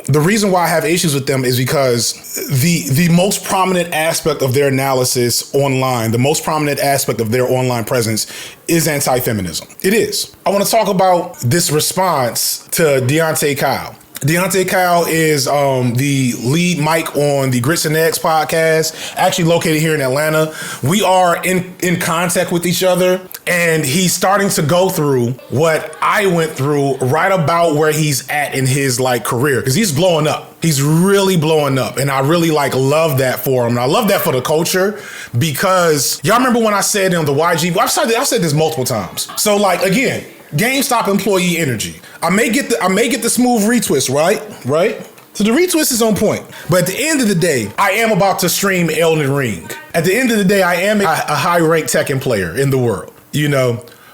the reason why I have issues with them is because the most prominent aspect of their analysis online, the most prominent aspect of their online presence is anti-feminism. It is. I want to talk about this response to Deontay Kyle. Deontay Kyle is the lead mic on the Grits and Eggs podcast, actually located here in Atlanta. We are in contact with each other, and he's starting to go through what I went through right about where he's at in his career, because he's blowing up. He's really blowing up, and I really love that for him. And I love that for the culture, because y'all remember when I said on the YG, I've said this multiple times. So again, GameStop employee energy. I may get the smooth retwist, right? So the retwist is on point. But at the end of the day, I am about to stream Elden Ring. At the end of the day, I am a high-ranked Tekken player in the world,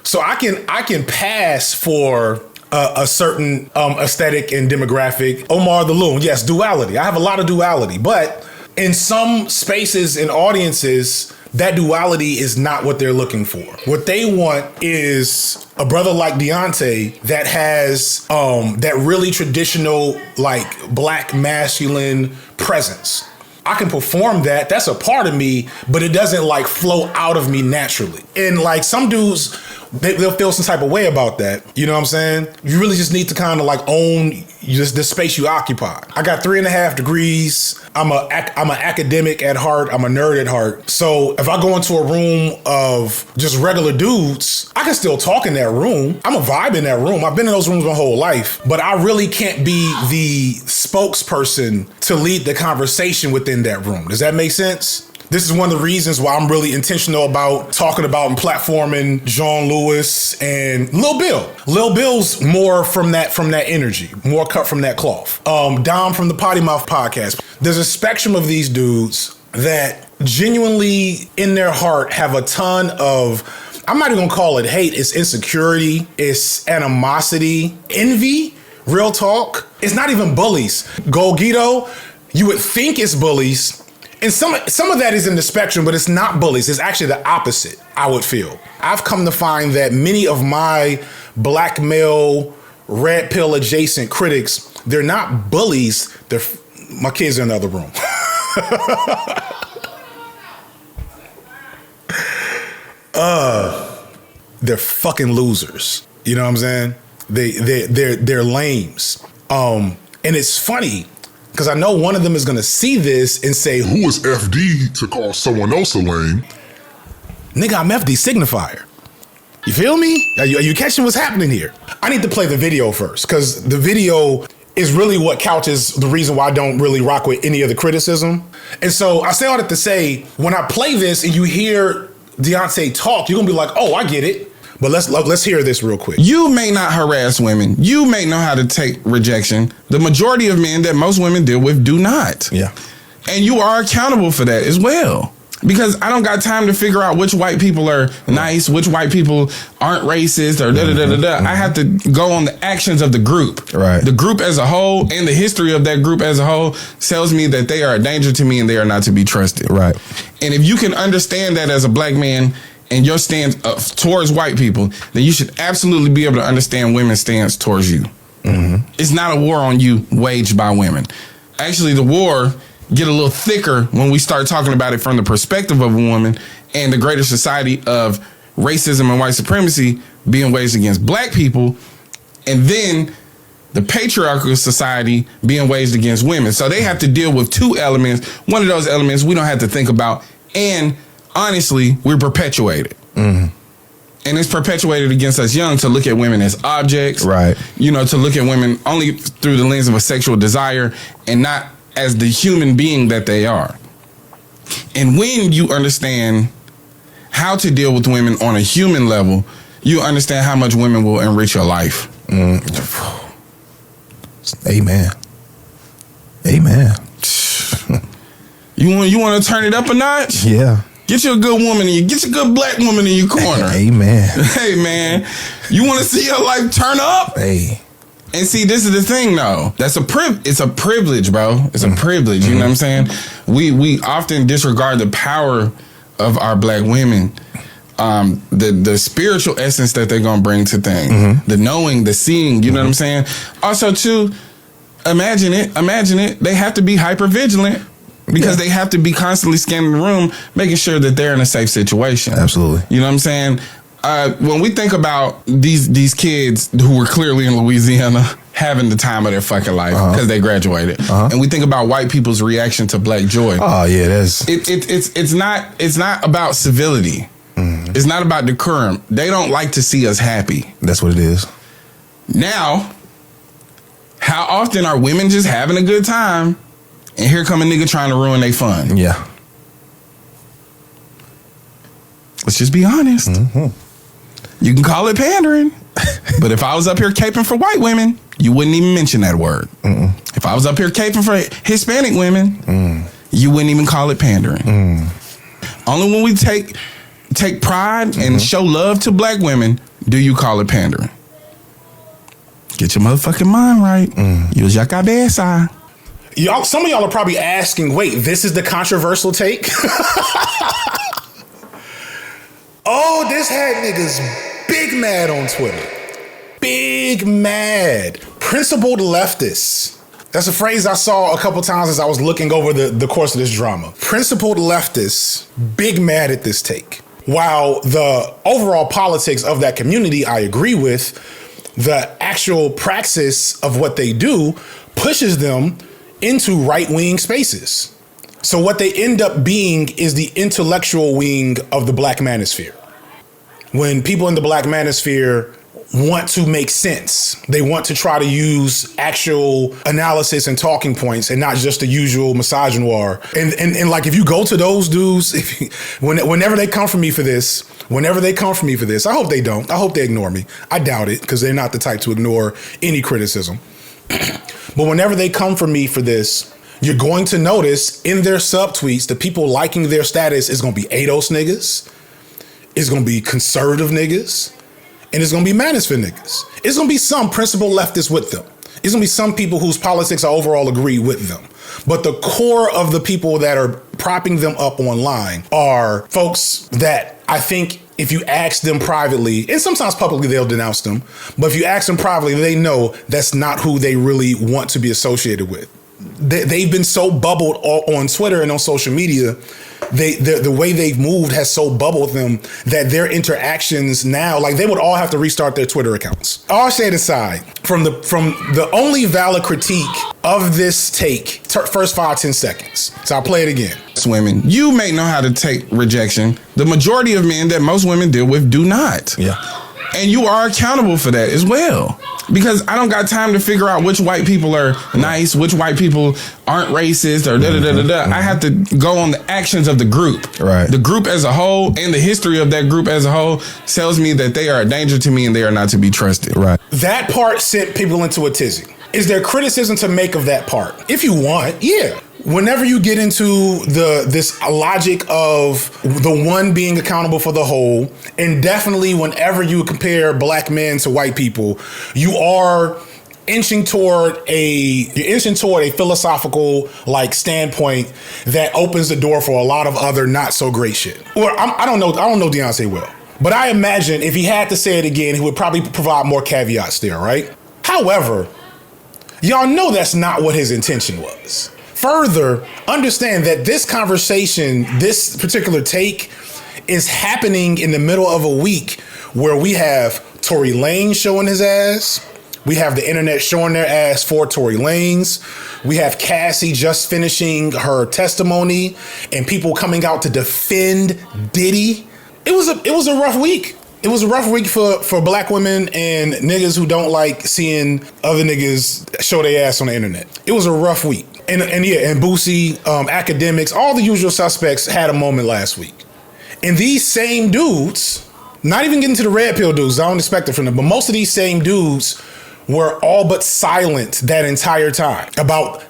So I can pass for a certain aesthetic and demographic. Omar the Loon, yes, duality. I have a lot of duality, but in some spaces and audiences, that duality is not what they're looking for. What they want is a brother like Deontay that has that really traditional, black masculine presence. I can perform that. That's a part of me, but it doesn't flow out of me naturally. And some dudes, they'll feel some type of way about that. You know what I'm saying? You really just need to kind of own the space you occupy. I got 3.5 degrees. I'm an academic at heart. I'm a nerd at heart. So if I go into a room of just regular dudes, I can still talk in that room. I'm a vibe in that room. I've been in those rooms my whole life, but I really can't be the spokesperson to lead the conversation within that room. Does that make sense? This is one of the reasons why I'm really intentional about talking about and platforming John Lewis and Lil Bill. Lil Bill's more from that energy, more cut from that cloth. Dom from the Potty Mouth podcast. There's a spectrum of these dudes that genuinely in their heart have a ton of, I'm not even gonna call it hate, it's insecurity, it's animosity, envy, real talk. It's not even bullies. Golgito, you would think it's bullies. And some of that is in the spectrum, but it's not bullies. It's actually the opposite, I would feel. I've come to find that many of my black male, red pill adjacent critics, they're not bullies. My kids are in the other room. They're fucking losers. You know what I'm saying? They're lames. And it's funny, because I know one of them is going to see this and say, who is FD to call someone else a lame? Nigga, I'm FD signifier. You feel me? Are you catching what's happening here? I need to play the video first, because the video is really what couches the reason why I don't really rock with any of the criticism. And so I say all that to say, when I play this and you hear Deontay talk, you're going to be like, oh, I get it. But let's hear this real quick. You may not harass women. You may know how to take rejection. The majority of men that most women deal with do not. Yeah. And you are accountable for that as well. Because I don't got time to figure out which white people are nice, which white people aren't racist, or da-da-da-da-da. I have to go on the actions of the group. Right. The group as a whole and the history of that group as a whole tells me that they are a danger to me and they are not to be trusted. Right. And if you can understand that as a black man, and your stance towards white people, then you should absolutely be able to understand women's stance towards you. Mm-hmm. It's not a war on you waged by women. Actually, the war get a little thicker when we start talking about it from the perspective of a woman and the greater society of racism and white supremacy being waged against black people, and then the patriarchal society being waged against women. So they have to deal with two elements. One of those elements we don't have to think about, and honestly, we're perpetuated. Mm-hmm. And it's perpetuated against us young to look at women as objects. Right. To look at women only through the lens of a sexual desire and not as the human being that they are. And when you understand how to deal with women on a human level, you understand how much women will enrich your life. Amen. Amen. You want to turn it up a notch? Yeah. Get you a good woman get you a good black woman in your corner. Amen. Hey, man, you want to see your life turn up? Hey. And see, this is the thing, though. It's a privilege, bro. It's a privilege. You know what I'm saying? We often disregard the power of our black women. The spiritual essence that they're gonna bring to things. The knowing, the seeing. You know what I'm saying? Also, too, Imagine it. They have to be hyper vigilant because they have to be constantly scanning the room, making sure that they're in a safe situation. Absolutely. You know what I'm saying? When we think about these kids who were clearly in Louisiana having the time of their fucking life because they graduated, and we think about white people's reaction to Black Joy. Oh yeah, that's it's not about civility. It's not about decorum. They don't like to see us happy. That's what it is. Now, how often are women just having a good time, and here come a nigga trying to ruin their fun? Yeah. Let's just be honest. You can call it pandering, but if I was up here caping for white women, you wouldn't even mention that word. If I was up here caping for Hispanic women, you wouldn't even call it pandering. Only when we take pride and show love to Black women do you call it pandering. Get your motherfucking mind right. Use your cabeza. Y'all, some of y'all are probably asking, wait, this is the controversial take? Oh, this had niggas big mad on Twitter. Big mad. Principled leftists. That's a phrase I saw a couple times as I was looking over the course of this drama. Principled leftists, big mad at this take. While the overall politics of that community I agree with, the actual praxis of what they do pushes them into right-wing spaces. So what they end up being is the intellectual wing of the Black manosphere. When people in the Black manosphere want to make sense, they want to try to use actual analysis and talking points and not just the usual misogynoir. And like, if you go to those dudes, whenever they come for me for this, I hope they don't. I hope they ignore me. I doubt it, because they're not the type to ignore any criticism. But whenever they come for me for this, you're going to notice in their subtweets, the people liking their status is going to be ADOS niggas, it's going to be conservative niggas, and it's going to be manosphere niggas. It's going to be some principled leftists with them. It's going to be some people whose politics I overall agree with them. But the core of the people that are propping them up online are folks that I think if you ask them privately, and sometimes publicly they'll denounce them, but if you ask them privately, they know that's not who they really want to be associated with. They've been so bubbled on Twitter and on social media. The way they've moved has so bubbled them that their interactions now, like, they would all have to restart their Twitter accounts. All shade aside, from the only valid critique of this take, first 5-10 seconds. So I'll play it again. Women, you may know how to take rejection. The majority of men that most women deal with do not. Yeah. And you are accountable for that as well. Because I don't got time to figure out which white people are nice, which white people aren't racist, or da-da-da-da-da. I have to go on the actions of the group. Right. The group as a whole and the history of that group as a whole tells me that they are a danger to me and they are not to be trusted. Right. That part sent people into a tizzy. Is there criticism to make of that part? If you want, yeah. Whenever you get into this logic of the one being accountable for the whole, and definitely whenever you compare Black men to white people, you are inching toward a philosophical standpoint that opens the door for a lot of other not so great shit. Or I don't know Deontay well, but I imagine if he had to say it again, he would probably provide more caveats there, right? However, y'all know that's not what his intention was. Further, understand that this conversation, this particular take, is happening in the middle of a week where we have Tory Lanez showing his ass. We have the internet showing their ass for Tory Lanez. We have Cassie just finishing her testimony and people coming out to defend Diddy. It was a rough week. It was a rough week for Black women and niggas who don't like seeing other niggas show their ass on the internet. It was a rough week. And Boosie, academics, all the usual suspects had a moment last week. And these same dudes, not even getting to the red pill dudes, I don't expect it from them, but most of these same dudes were all but silent that entire time about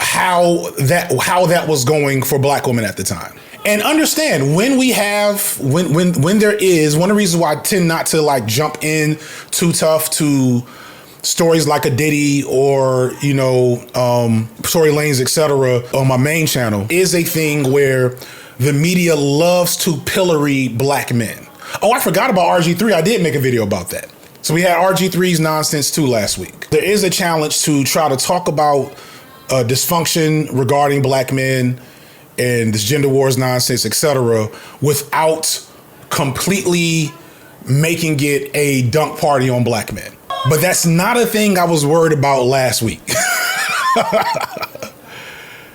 how that was going for Black women at the time. And understand, when there is, one of the reasons why I tend not to jump in too tough to stories like a Diddy or, Tory Lanez, etc. on my main channel is a thing where the media loves to pillory Black men. Oh, I forgot about RG3. I did make a video about that. So we had RG3's nonsense too last week. There is a challenge to try to talk about dysfunction regarding black men and this gender wars nonsense, etc., without completely making it a dunk party on black men. But that's not a thing I was worried about last week.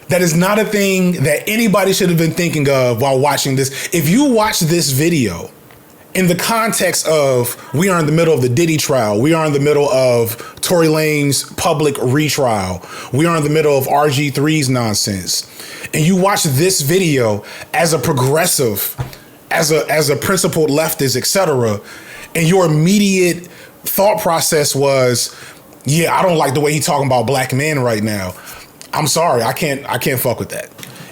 That is not a thing that anybody should have been thinking of while watching this. If you watch this video in the context of we are in the middle of the Diddy trial, we are in the middle of Tory Lanez public retrial, we are in the middle of RG3's nonsense, and you watch this video as a progressive, as a principled leftist, etc., and your immediate thought process was, yeah, I don't like the way he's talking about black men right now. I'm sorry, I can't fuck with that.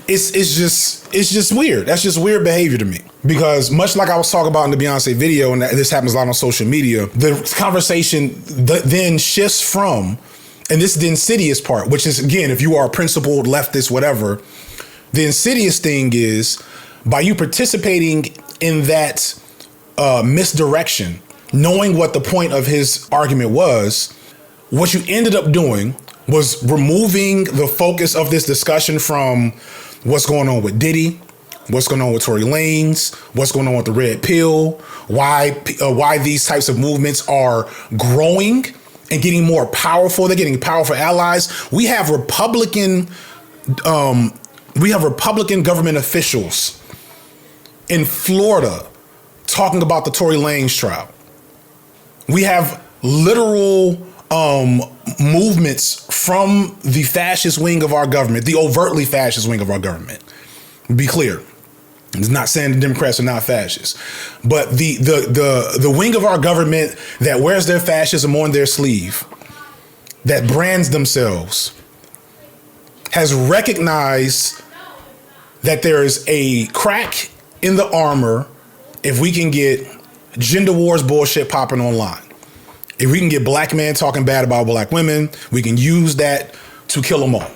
It's just weird. That's just weird behavior to me. Because much like I was talking about in the Beyonce video, and this happens a lot on social media, the conversation then shifts from, and this is the insidious part, which is, again, if you are a principled leftist, whatever, the insidious thing is, by you participating in that misdirection, knowing what the point of his argument was, what you ended up doing was removing the focus of this discussion from what's going on with Diddy, what's going on with Tory Lanez, what's going on with the Red Pill, why these types of movements are growing and getting more powerful. They're getting powerful allies. We have Republican government officials in Florida talking about the Tory Lanez trial. We have literal movements from the fascist wing of our government, the overtly fascist wing of our government. Be clear. It's not saying the Democrats are not fascists, but the wing of our government that wears their fascism on their sleeve, that brands themselves, has recognized that there is a crack in the armor if we can get gender wars bullshit popping online. If we can get black men talking bad about black women, we can use that to kill them all.